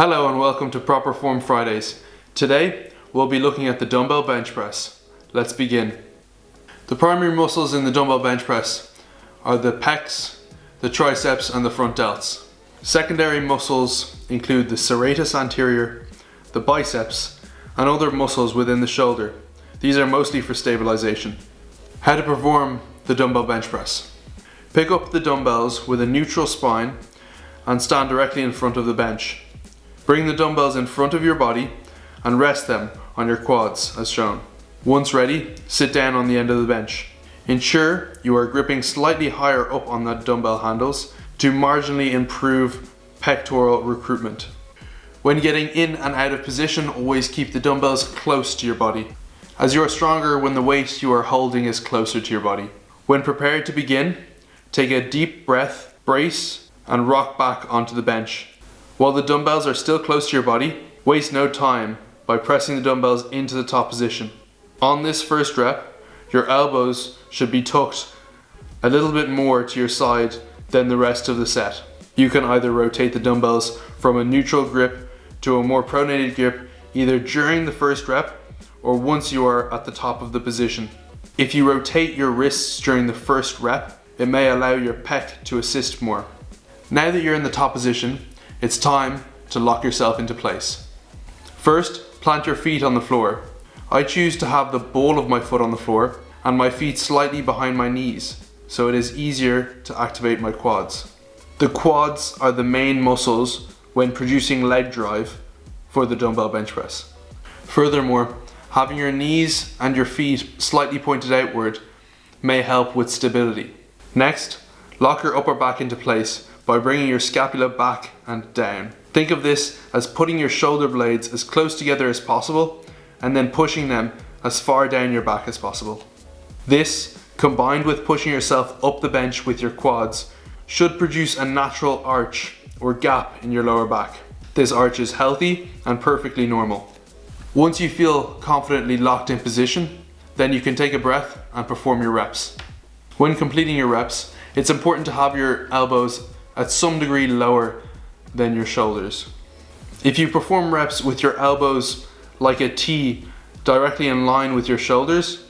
Hello and welcome to Proper Form Fridays. Today we'll be looking at the dumbbell bench press. Let's begin. The primary muscles in the dumbbell bench press are the pecs, the triceps and the front delts. Secondary muscles include the serratus anterior, the biceps and other muscles within the shoulder. These are mostly for stabilization. How to perform the dumbbell bench press. Pick up the dumbbells with a neutral spine and stand directly in front of the bench. Bring the dumbbells in front of your body and rest them on your quads as shown. Once ready, sit down on the end of the bench. Ensure you are gripping slightly higher up on the dumbbell handles to marginally improve pectoral recruitment. When getting in and out of position, always keep the dumbbells close to your body, as you are stronger when the weight you are holding is closer to your body. When prepared to begin, take a deep breath, brace, and rock back onto the bench. While the dumbbells are still close to your body, waste no time by pressing the dumbbells into the top position. On this first rep, your elbows should be tucked a little bit more to your side than the rest of the set. You can either rotate the dumbbells from a neutral grip to a more pronated grip either during the first rep or once you are at the top of the position. If you rotate your wrists during the first rep, it may allow your pec to assist more. Now that you're in the top position, it's time to lock yourself into place. First, plant your feet on the floor. I choose to have the ball of my foot on the floor and my feet slightly behind my knees, so it is easier to activate my quads. The quads are the main muscles when producing leg drive for the dumbbell bench press. Furthermore, having your knees and your feet slightly pointed outward may help with stability. Next, lock your upper back into place by bringing your scapula back and down. Think of this as putting your shoulder blades as close together as possible and then pushing them as far down your back as possible. This, combined with pushing yourself up the bench with your quads, should produce a natural arch or gap in your lower back. This arch is healthy and perfectly normal. Once you feel confidently locked in position, then you can take a breath and perform your reps. When completing your reps, it's important to have your elbows at some degree lower than your shoulders. If you perform reps with your elbows like a T directly in line with your shoulders,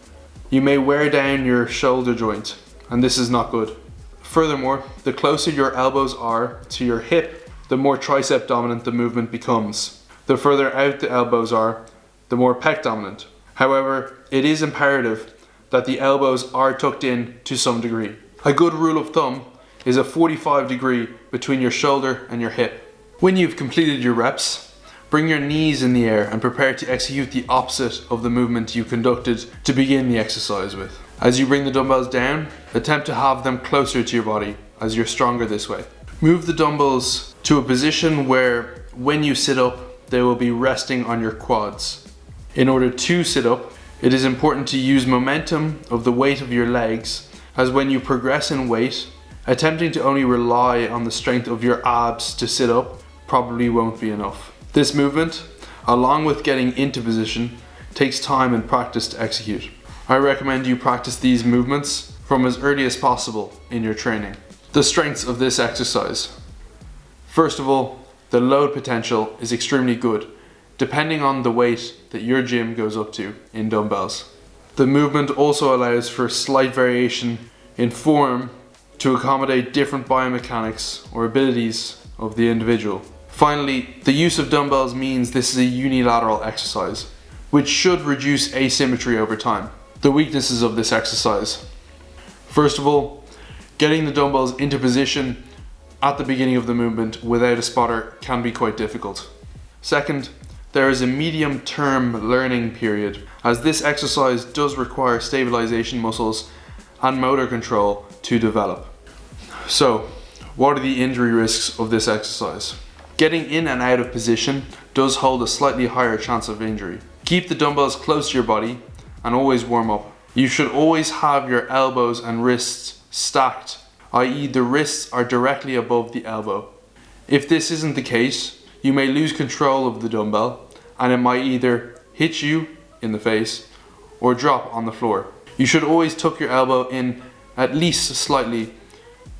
you may wear down your shoulder joint, and this is not good. Furthermore, the closer your elbows are to your hip, the more tricep dominant the movement becomes. The further out the elbows are, the more pec dominant. However, it is imperative that the elbows are tucked in to some degree. A good rule of thumb is a 45 degree between your shoulder and your hip. When you've completed your reps, bring your knees in the air and prepare to execute the opposite of the movement you conducted to begin the exercise with. As you bring the dumbbells down, attempt to have them closer to your body as you're stronger this way. Move the dumbbells to a position where when you sit up, they will be resting on your quads. In order to sit up, it is important to use momentum of the weight of your legs, as when you progress in weight, attempting to only rely on the strength of your abs to sit up probably won't be enough. This movement, along with getting into position, takes time and practice to execute. I recommend you practice these movements from as early as possible in your training. The strengths of this exercise. First of all, the load potential is extremely good, depending on the weight that your gym goes up to in dumbbells. The movement also allows for slight variation in form to accommodate different biomechanics or abilities of the individual. Finally, the use of dumbbells means this is a unilateral exercise, which should reduce asymmetry over time. The weaknesses of this exercise. First of all, getting the dumbbells into position at the beginning of the movement without a spotter can be quite difficult. Second, there is a medium-term learning period, as this exercise does require stabilization muscles and motor control to develop. So, what are the injury risks of this exercise? Getting in and out of position does hold a slightly higher chance of injury. Keep the dumbbells close to your body and always warm up. You should always have your elbows and wrists stacked, i.e. the wrists are directly above the elbow. If this isn't the case, you may lose control of the dumbbell and it might either hit you in the face or drop on the floor. You should always tuck your elbow in at least slightly,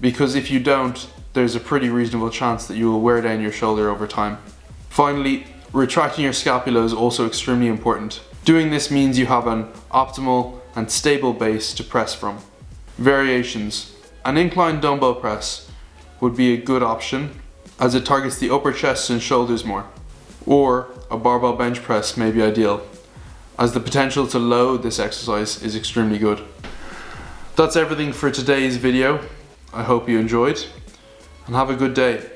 because if you don't, there's a pretty reasonable chance that you will wear down your shoulder over time. Finally, retracting your scapula is also extremely important. Doing this means you have an optimal and stable base to press from. Variations. An incline dumbbell press would be a good option as it targets the upper chest and shoulders more. Or a barbell bench press may be ideal, as the potential to load this exercise is extremely good. That's everything for today's video. I hope you enjoyed and have a good day.